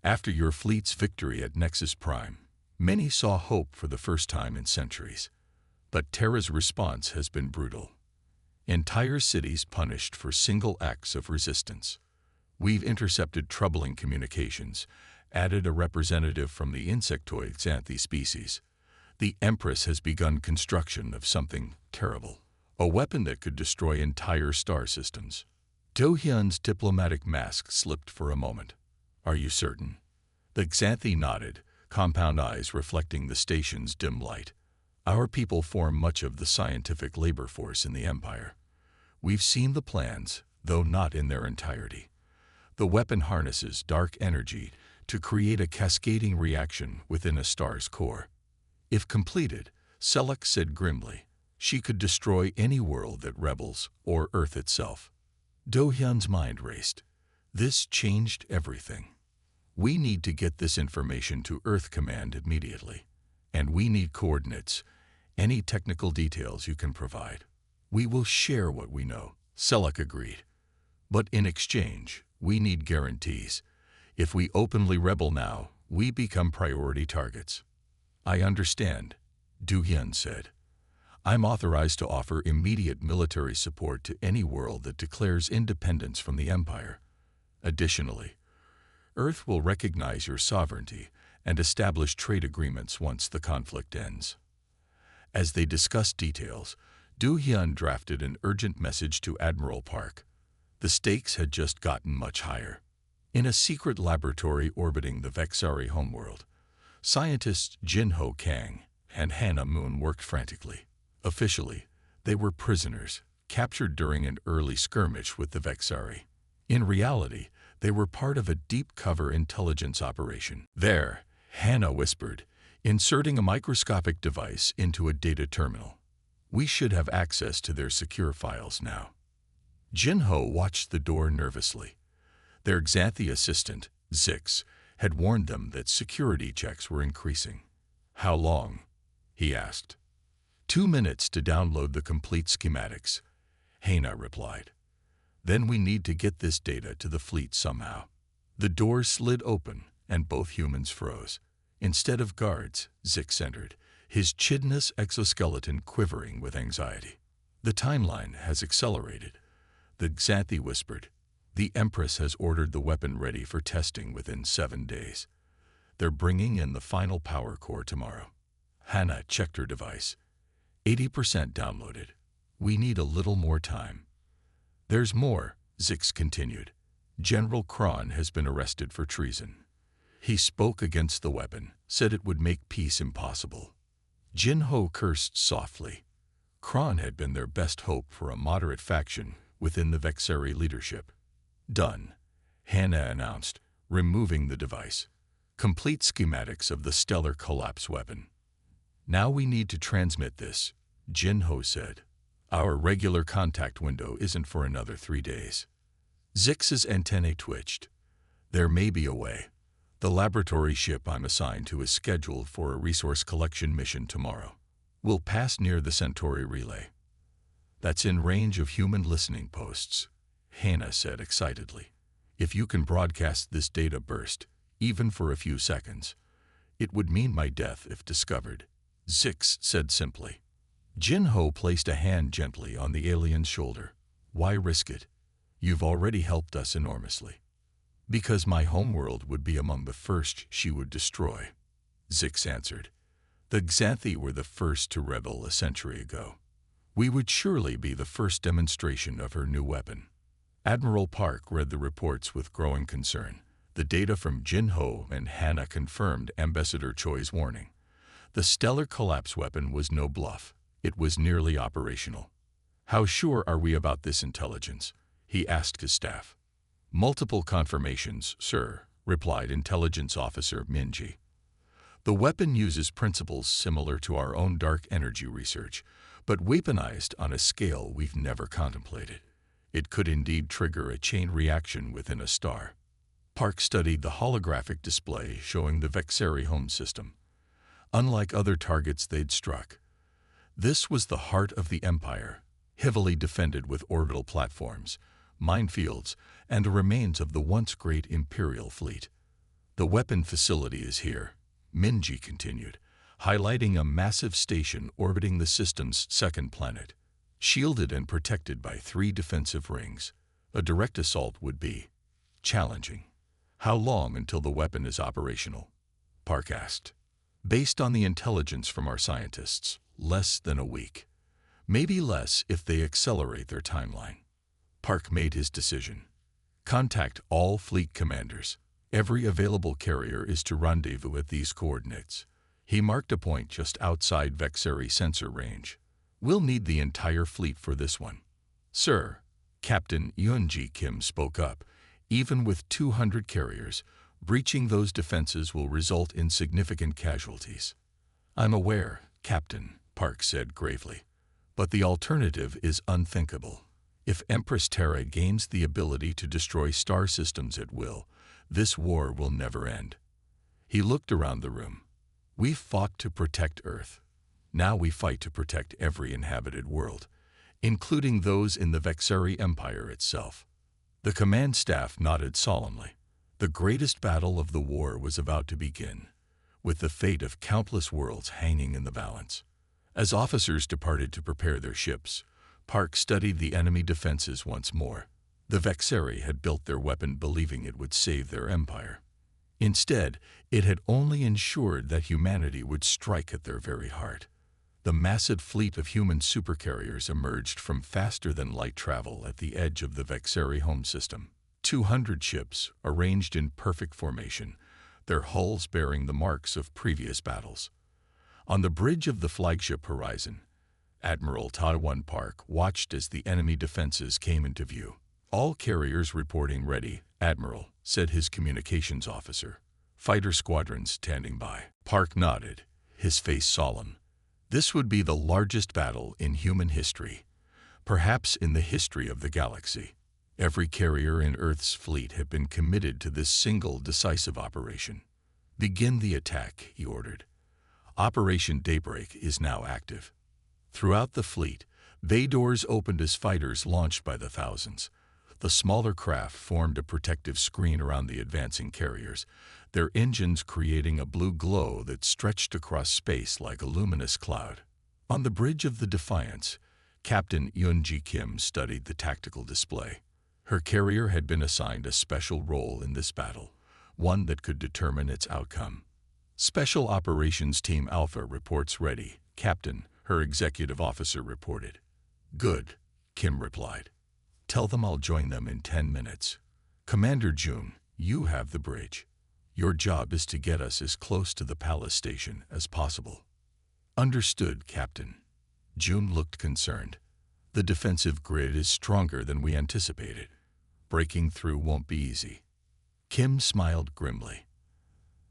A: After your fleet's victory at Nexus Prime, many saw hope for the first time in centuries. But Terra's response has been brutal. Entire cities punished for single acts of resistance. We've intercepted troubling communications, added a representative from the insectoid Xanthi species. The Empress has begun construction of something terrible, a weapon that could destroy entire star systems. Do Hyun's diplomatic mask slipped for a moment. Are you certain? The Xanthi nodded, compound eyes reflecting the station's dim light. Our people form much of the scientific labor force in the Empire. We've seen the plans, though not in their entirety. The weapon harnesses dark energy to create a cascading reaction within a star's core. If completed, Selleck said grimly, she could destroy any world that rebels or Earth itself. Do Hyun's mind raced. This changed everything. We need to get this information to Earth Command immediately. And we need coordinates, any technical details you can provide. We will share what we know, Selleck agreed. But in exchange, we need guarantees. If we openly rebel now, we become priority targets. I understand, Do Hyun said. I'm authorized to offer immediate military support to any world that declares independence from the Empire. Additionally, Earth will recognize your sovereignty and establish trade agreements once the conflict ends. As they discussed details, Do Hyun drafted an urgent message to Admiral Park. The stakes had just gotten much higher. In a secret laboratory orbiting the Vexari homeworld, scientists Jin Ho Kang and Hannah Moon worked frantically. Officially, they were prisoners, captured during an early skirmish with the Vexari. In reality, they were part of a deep-cover intelligence operation. There, Hannah whispered, inserting a microscopic device into a data terminal. We should have access to their secure files now. Jin-Ho watched the door nervously. Their Xanthi assistant, Zix, had warned them that security checks were increasing. How long? He asked. 2 minutes to download the complete schematics, Hannah replied. Then we need to get this data to the fleet somehow. The door slid open and both humans froze. Instead of guards, Zix entered, his chidness exoskeleton quivering with anxiety. The timeline has accelerated, the Xanthi whispered. The Empress has ordered the weapon ready for testing within 7 days. They're bringing in the final power core tomorrow. Hannah checked her device. 80% downloaded. We need a little more time. There's more, Zix continued. General Kron has been arrested for treason. He spoke against the weapon, said it would make peace impossible. Jin-Ho cursed softly. Kron had been their best hope for a moderate faction within the Vexeri leadership. Done, Hannah announced, removing the device. Complete schematics of the stellar collapse weapon. Now we need to transmit this, Jin-Ho said. Our regular contact window isn't for another 3 days. Zix's antennae twitched. There may be a way. The laboratory ship I'm assigned to is scheduled for a resource collection mission tomorrow. We'll pass near the Centauri relay. That's in range of human listening posts, Hannah said excitedly. If you can broadcast this data burst, even for a few seconds, it would mean my death if discovered, Zix said simply. Jin-Ho placed a hand gently on the alien's shoulder. Why risk it? You've already helped us enormously. Because my homeworld would be among the first she would destroy, Zix answered. The Xanthi were the first to rebel a century ago. We would surely be the first demonstration of her new weapon. Admiral Park read the reports with growing concern. The data from Jin-Ho and Hannah confirmed Ambassador Choi's warning. The stellar collapse weapon was no bluff. It was nearly operational. How sure are we about this intelligence? He asked his staff. Multiple confirmations, sir, replied Intelligence Officer Minji. The weapon uses principles similar to our own dark energy research, but weaponized on a scale we've never contemplated. It could indeed trigger a chain reaction within a star. Park studied the holographic display showing the Vexeri home system. Unlike other targets they'd struck, this was the heart of the Empire, heavily defended with orbital platforms, minefields, and the remains of the once great Imperial fleet. The weapon facility is here, Minji continued, highlighting a massive station orbiting the system's second planet, shielded and protected by 3 defensive rings. A direct assault would be challenging. How long until the weapon is operational? Park asked. Based on the intelligence from our scientists, less than a week. Maybe less if they accelerate their timeline. Park made his decision. Contact all fleet commanders. Every available carrier is to rendezvous at these coordinates. He marked a point just outside Vexeri sensor range. We'll need the entire fleet for this one. Sir, Captain Yunji Kim spoke up. Even with 200 carriers, breaching those defenses will result in significant casualties. I'm aware, Captain, Park said gravely. But the alternative is unthinkable. If Empress Terra gains the ability to destroy star systems at will, this war will never end. He looked around the room. We've fought to protect Earth. Now we fight to protect every inhabited world, including those in the Vexeri Empire itself. The command staff nodded solemnly. The greatest battle of the war was about to begin, with the fate of countless worlds hanging in the balance. As officers departed to prepare their ships, Park studied the enemy defenses once more. The Vexeri had built their weapon believing it would save their empire. Instead, it had only ensured that humanity would strike at their very heart. The massive fleet of human supercarriers emerged from faster-than-light travel at the edge of the Vexeri home system. 200 ships, arranged in perfect formation, their hulls bearing the marks of previous battles. On the bridge of the flagship horizon, Admiral Taiwan Park watched as the enemy defenses came into view. All carriers reporting ready, Admiral, said his communications officer. Fighter squadrons standing by. Park nodded, his face solemn. This would be the largest battle in human history, perhaps in the history of the galaxy. Every carrier in Earth's fleet had been committed to this single decisive operation. Begin the attack, he ordered. Operation Daybreak is now active. Throughout the fleet, bay doors opened as fighters launched by the thousands. The smaller craft formed a protective screen around the advancing carriers, their engines creating a blue glow that stretched across space like a luminous cloud. On the bridge of the Defiance, Captain Yunji Kim studied the tactical display. Her carrier had been assigned a special role in this battle, one that could determine its outcome. Special Operations Team Alpha reports ready, Captain, her executive officer reported. Good, Kim replied. Tell them I'll join them in 10 minutes. Commander June, you have the bridge. Your job is to get us as close to the palace station as possible. Understood, Captain. June looked concerned. The defensive grid is stronger than we anticipated. Breaking through won't be easy. Kim smiled grimly.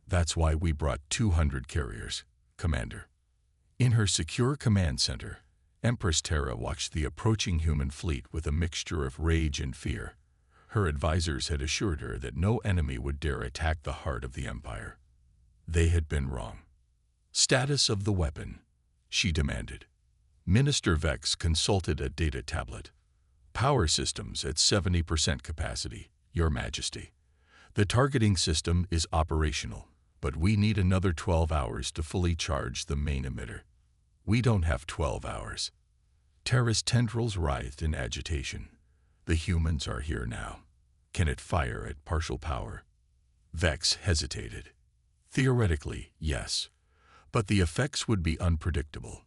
A: That's why we brought 200 carriers, Commander. In her secure command center, Empress Terra watched the approaching human fleet with a mixture of rage and fear. Her advisors had assured her that no enemy would dare attack the heart of the Empire. They had been wrong. Status of the weapon, she demanded. Minister Vex consulted a data tablet. Power systems at 70% capacity, Your Majesty. The targeting system is operational, but we need another 12 hours to fully charge the main emitter. We don't have 12 hours. Terra's tendrils writhed in agitation. The humans are here now. Can it fire at partial power? Vex hesitated. Theoretically, yes, but the effects would be unpredictable.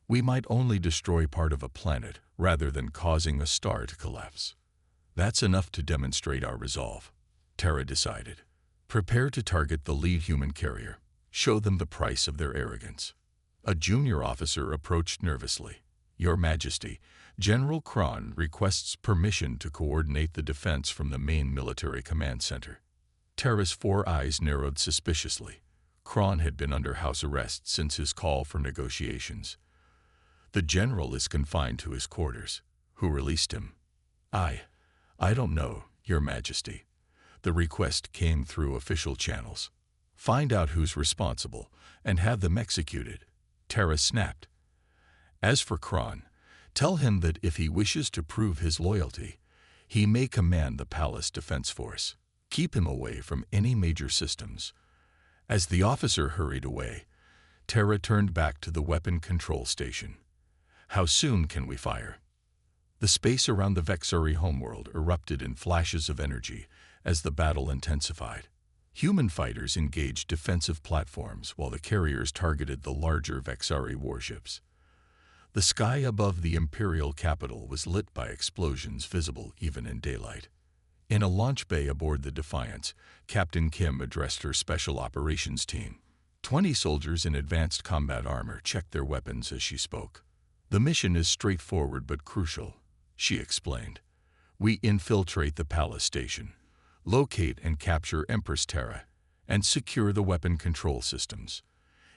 A: We might only destroy part of a planet rather than causing a star to collapse. That's enough to demonstrate our resolve, Terra decided. Prepare to target the lead human carrier. Show them the price of their arrogance. A junior officer approached nervously. Your Majesty, General Kron requests permission to coordinate the defense from the main military command center. Terra's 4 eyes narrowed suspiciously. Kron had been under house arrest since his call for negotiations. The general is confined to his quarters. Who released him? I don't know, Your Majesty. The request came through official channels. Find out who's responsible and have them executed, Terra snapped. As for Kron, tell him that if he wishes to prove his loyalty, he may command the Palace Defense Force. Keep him away from any major systems. As the officer hurried away, Terra turned back to the weapon control station. How soon can we fire? The space around the Vexari homeworld erupted in flashes of energy as the battle intensified. Human fighters engaged defensive platforms while the carriers targeted the larger Vexari warships. The sky above the Imperial capital was lit by explosions visible even in daylight. In a launch bay aboard the Defiance, Captain Kim addressed her special operations team. 20 soldiers in advanced combat armor checked their weapons as she spoke. The mission is straightforward but crucial, she explained. We infiltrate the palace station, locate and capture Empress Terra, and secure the weapon control systems.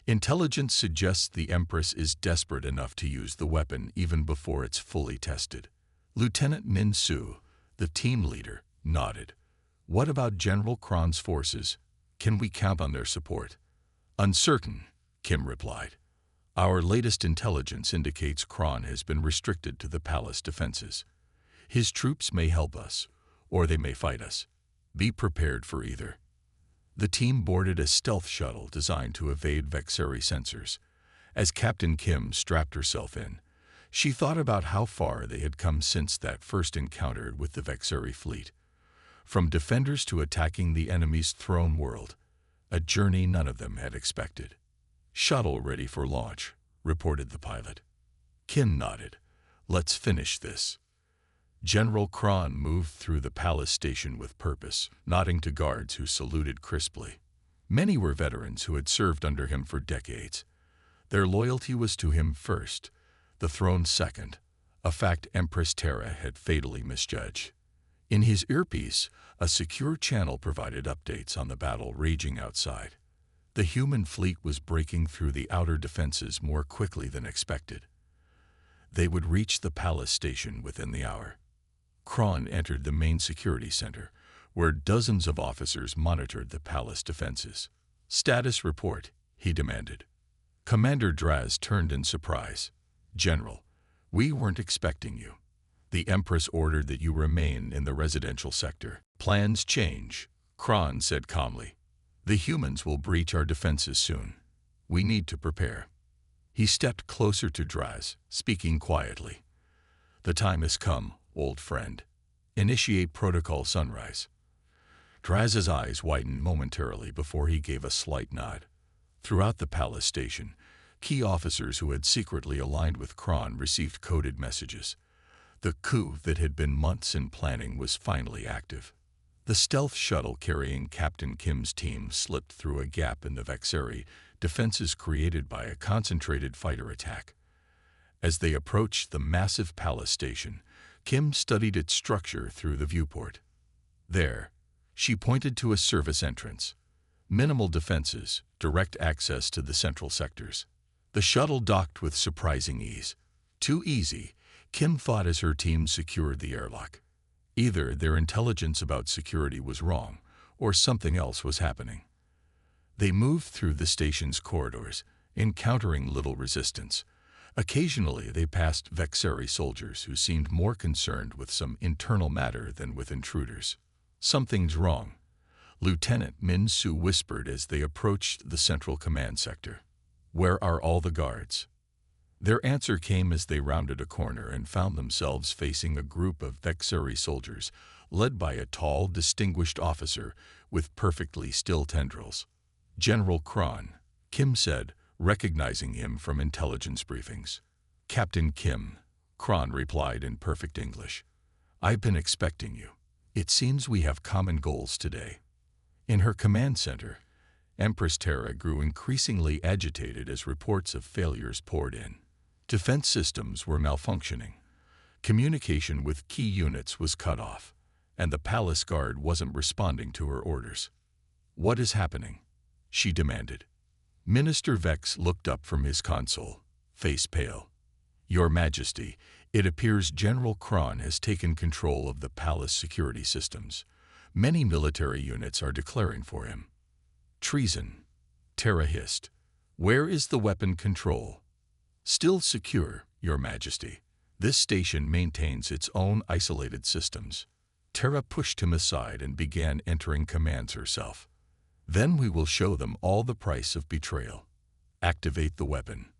A: Intelligence suggests the Empress is desperate enough to use the weapon even before it's fully tested. Lieutenant Min Su, the team leader, nodded. What about General Kron's forces? Can we count on their support? Uncertain, Kim replied. Our latest intelligence indicates Kron has been restricted to the palace defenses. His troops may help us, or they may fight us. Be prepared for either. The team boarded a stealth shuttle designed to evade Vexari sensors. As Captain Kim strapped herself in, she thought about how far they had come since that first encounter with the Vexari fleet. From defenders to attacking the enemy's throne world, a journey none of them had expected. Shuttle ready for launch, reported the pilot. Kim nodded. Let's finish this. General Kron moved through the palace station with purpose, nodding to guards who saluted crisply. Many were veterans who had served under him for decades. Their loyalty was to him first, the throne second, a fact Empress Terra had fatally misjudged. In his earpiece, a secure channel provided updates on the battle raging outside. The human fleet was breaking through the outer defenses more quickly than expected. They would reach the palace station within the hour. Kron entered the main security center, where dozens of officers monitored the palace defenses. Status report, he demanded. Commander Draz turned in surprise. General, we weren't expecting you. The Empress ordered that you remain in the residential sector. Plans change, Kron said calmly. The humans will breach our defenses soon. We need to prepare. He stepped closer to Draz, speaking quietly. The time has come, old friend. Initiate Protocol Sunrise. Draz's eyes widened momentarily before he gave a slight nod. Throughout the palace station, key officers who had secretly aligned with Kron received coded messages. The coup that had been months in planning was finally active. The stealth shuttle carrying Captain Kim's team slipped through a gap in the Vexeri defenses created by a concentrated fighter attack. As they approached the massive palace station, Kim studied its structure through the viewport. There, she pointed to a service entrance. Minimal defenses, direct access to the central sectors. The shuttle docked with surprising ease. Too easy, Kim thought as her team secured the airlock. Either their intelligence about security was wrong, or something else was happening. They moved through the station's corridors, encountering little resistance. Occasionally, they passed Vexeri soldiers who seemed more concerned with some internal matter than with intruders. "Something's wrong," Lieutenant Min Su whispered as they approached the central command sector. "Where are all the guards?" Their answer came as they rounded a corner and found themselves facing a group of Vexeri soldiers, led by a tall, distinguished officer with perfectly still tendrils. "General Kron," Kim said, recognizing him from intelligence briefings. "Captain Kim," Kron replied in perfect English. "I've been expecting you. It seems we have common goals today." In her command center, Empress Terra grew increasingly agitated as reports of failures poured in. Defense systems were malfunctioning. Communication with key units was cut off, and the palace guard wasn't responding to her orders. "What is happening?" she demanded. Minister Vex looked up from his console, face pale. "Your Majesty, it appears General Kron has taken control of the palace security systems. Many military units are declaring for him." "Treason," Terra hissed. "Where is the weapon control?" "Still secure, Your Majesty. This station maintains its own isolated systems." Terra pushed him aside and began entering commands herself. "Then we will show them all the price of betrayal. Activate the weapon.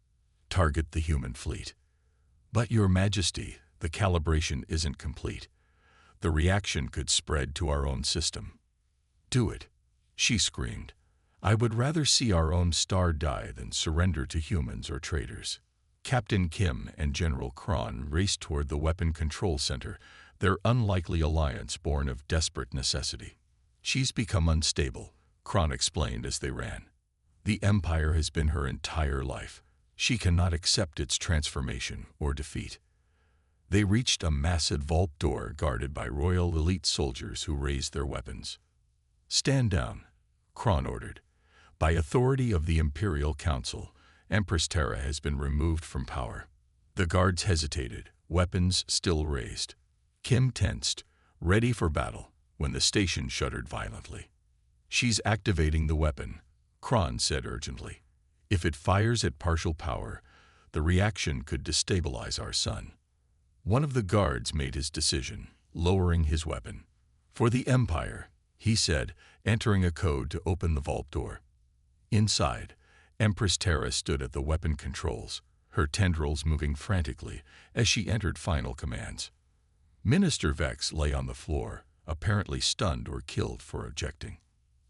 A: Target the human fleet." "But Your Majesty, the calibration isn't complete. The reaction could spread to our own system." "Do it," she screamed. "I would rather see our own star die than surrender to humans or traitors." Captain Kim and General Kron raced toward the weapon control center, their unlikely alliance born of desperate necessity. "She's become unstable," Kron explained as they ran. "The Empire has been her entire life. She cannot accept its transformation or defeat." They reached a massive vault door guarded by royal elite soldiers who raised their weapons. "Stand down," Kron ordered. "By authority of the Imperial Council, Empress Terra has been removed from power." The guards hesitated, weapons still raised. Kim tensed, ready for battle, when the station shuddered violently. "She's activating the weapon," Kron said urgently. "If it fires at partial power, the reaction could destabilize our sun." One of the guards made his decision, lowering his weapon. "For the Empire," he said, entering a code to open the vault door. Inside, Empress Terra stood at the weapon controls, her tendrils moving frantically as she entered final commands. Minister Vex lay on the floor, apparently stunned or killed for objecting.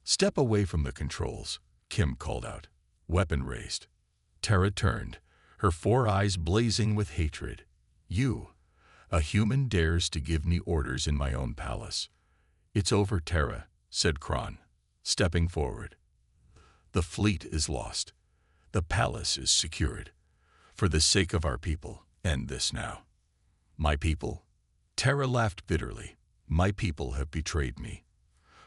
A: "Step away from the controls," Kim called out. Weapon raised. Terra turned, her 4 eyes blazing with hatred. "You, a human, dares to give me orders in my own palace." "It's over, Terra," said Kron, stepping forward. "The fleet is lost. The palace is secured. For the sake of our people, end this now." "My people?" Terra laughed bitterly. "My people have betrayed me.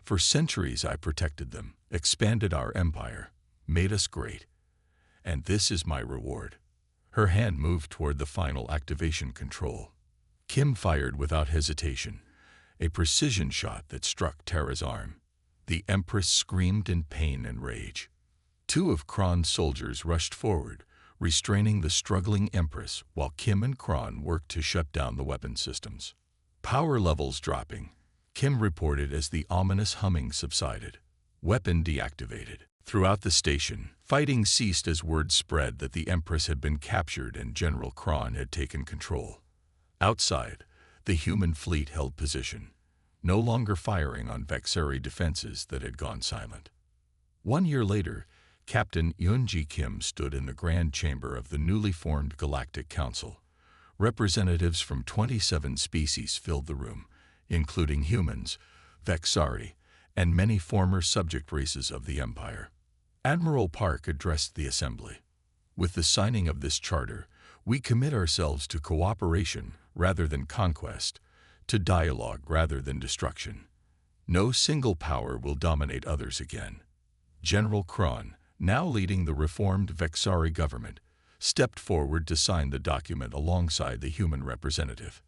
A: For centuries I protected them, expanded our empire, made us great. And this is my reward." Her hand moved toward the final activation control. Kim fired without hesitation, a precision shot that struck Terra's arm. The Empress screamed in pain and rage. 2 of Kron's soldiers rushed forward, restraining the struggling Empress while Kim and Kron worked to shut down the weapon systems. "Power levels dropping," Kim reported as the ominous humming subsided. "Weapon deactivated." Throughout the station, fighting ceased as word spread that the Empress had been captured and General Kron had taken control. Outside, the human fleet held position, no longer firing on Vexeri defenses that had gone silent. 1 year later, Captain Yoonji Kim stood in the grand chamber of the newly formed Galactic Council. Representatives from 27 species filled the room, including humans, Vexari, and many former subject races of the Empire. Admiral Park addressed the assembly. With the signing of this charter, we commit ourselves to cooperation rather than conquest, to dialogue rather than destruction. No single power will dominate others again. General Kron, now leading the reformed Vexari government, stepped forward to sign the document alongside the human representative.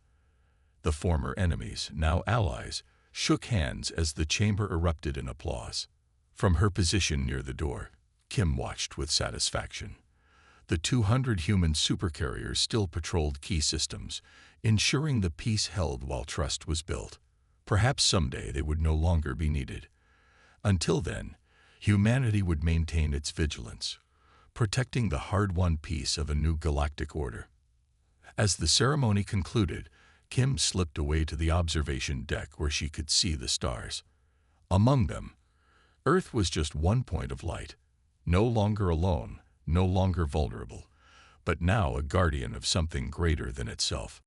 A: The former enemies, now allies, shook hands as the chamber erupted in applause. From her position near the door, Kim watched with satisfaction. The 200 human supercarriers still patrolled key systems, ensuring the peace held while trust was built. Perhaps someday they would no longer be needed. Until then, humanity would maintain its vigilance, protecting the hard-won peace of a new galactic order. As the ceremony concluded, Kim slipped away to the observation deck where she could see the stars. Among them, Earth was just one point of light, no longer alone, no longer vulnerable, but now a guardian of something greater than itself.